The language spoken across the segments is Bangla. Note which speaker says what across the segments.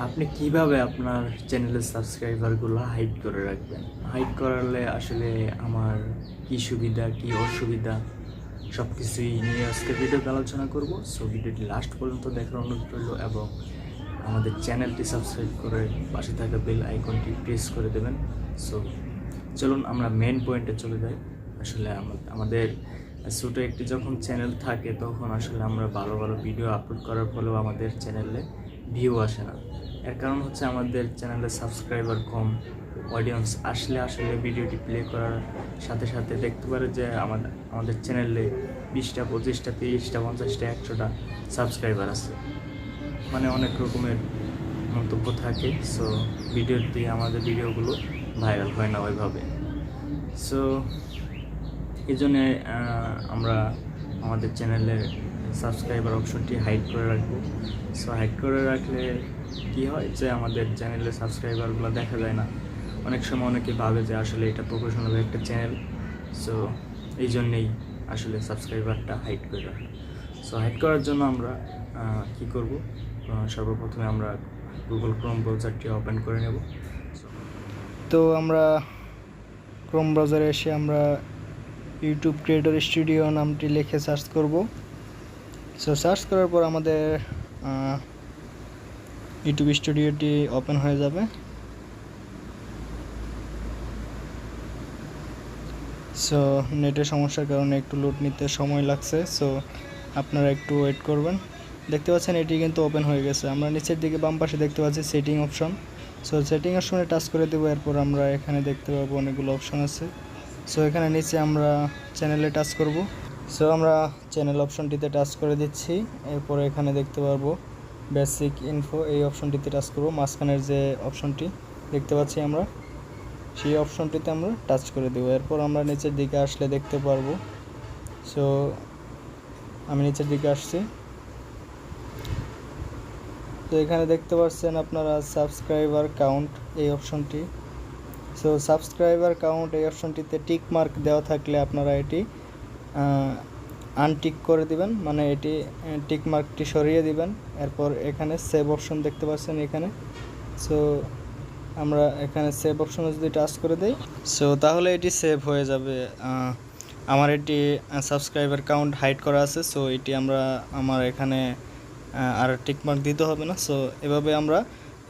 Speaker 1: আপনি কিভাবে আপনার চ্যানেলের সাবস্ক্রাইবারগুলো হাইড করে রাখবেন? হাইড করালে আসলে আমার কি সুবিধা কি অসুবিধা সব কিছুই নিয়ে আজকে ভিডিওতে আলোচনা করব। সো ভিডিওটি লাস্ট পর্যন্ত দেখার অনুরোধ রইল এবং আমাদের চ্যানেলটি সাবস্ক্রাইব করে পাশে থাকা বেল আইকনটি প্রেস করে দেবেন। সো চলুন আমরা মেন পয়েন্টে চলে যাই। আসলে আমাদের ছোটো একটি যখন চ্যানেল থাকে তখন আসলে আমরা ভালো ভালো ভিডিও আপলোড করার ফলেও আমাদের চ্যানেলে ভিউ আসে না। এর কারণ হচ্ছে আমাদের চ্যানেলে সাবস্ক্রাইবার কম। অডিয়েন্স আসলে ভিডিওটি প্লে করার সাথে সাথে দেখতে পারে যে আমাদের চ্যানেলে 20টা 25টা 30টা 50টা 100টা সাবস্ক্রাইবার আছে, মানে অনেক রকমের মন্তব্য থাকে। সো ভিডিওটি আমাদের ভিডিওগুলো ভাইরাল হয় না ওইভাবে। সো এই জন্যে আমরা আমাদের চ্যানেলের সাবস্ক্রাইবার অপশনটি হাইড করে রাখবো। সো হাইড করে রাখলে কী হয় যে আমাদের চ্যানেলের সাবস্ক্রাইবারগুলো দেখা যায় না। অনেক সময় অনেকে ভাবে যে আসলে এটা প্রফেশনাল একটা চ্যানেল। সো এই জন্যেই আসলে সাবস্ক্রাইবারটা হাইড করে রাখি। সো হাইড করার জন্য আমরা কী করব, সর্বপ্রথমে আমরা গুগল ক্রোম ব্রাউজারটি ওপেন করে নেব।
Speaker 2: তো আমরা ক্রোম ব্রাউজারে এসে আমরা ইউটিউব ক্রিয়েটর স্টুডিও নামটি লিখে সার্চ করব। সো সার্চ করার পর আমাদের ইউটিউব স্টুডিওটি ওপেন হয়ে যাবে। সো নেটের সমস্যার কারণে একটু লোড নিতে সময় লাগছে, সো আপনারা একটু ওয়েট করবেন। দেখতে পাচ্ছেন এটি কিন্তু ওপেন হয়ে গেছে। আমরা নিচের দিকে বাম পাশে দেখতে পাচ্ছি সেটিং অপশন। সো সেটিং অপশনে টাচ করে দেবো। এরপর আমরা এখানে দেখতে পাবো অনেকগুলো অপশন আছে। সো এখানে নিচে আমরা চ্যানেলে টাচ করব। সো আমরা চ্যানেল অপশনটিতে টাচ করে দিচ্ছি। এরপর এখানে দেখতে পারবো বেসিক ইনফো, এই অপশনটিতে টাচ করব। মাঝখানের যে অপশনটি দেখতে পাচ্ছি আমরা, সেই অপশনটিতে আমরা টাচ করে দেবো। এরপর আমরা নিচের দিকে আসলে দেখতে পারবো। সো আমি নিচের দিকে আসছি। তো এখানে দেখতে পাচ্ছেন আপনারা সাবস্ক্রাইবার কাউন্ট, এই অপশনটি। সো সাবস্ক্রাইবার কাউন্ট এই অপশনটিতে টিক মার্ক দেওয়া থাকলে আপনারা এটি আনটিক করে দিবেন, মানে এটি টিক মার্কটি সরিয়ে দিবেন। এরপর এখানে সেভ অপশন দেখতে পাচ্ছেন এখানে। সো আমরা এখানে সেভ অপশনে যদি টাচ করে দেই, সো তাহলে এটি সেভ হয়ে যাবে। আমার এটি সাবস্ক্রাইবার কাউন্ট হাইড করা আছে। সো এটি আমার এখানে আর টিকমার্ক দিতে হবে না। সো এভাবে আমরা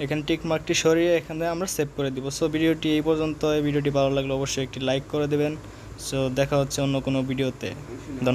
Speaker 2: এখানে টিকমার্কটি সরিয়ে এখানে আমরা সেভ করে দিব। সো ভিডিওটি এই পর্যন্ত। ভিডিওটি ভালো লাগলে অবশ্যই একটি লাইক করে দেবেন। সো দেখা হচ্ছে অন্য কোনো ভিডিওতে। ধন্যবাদ।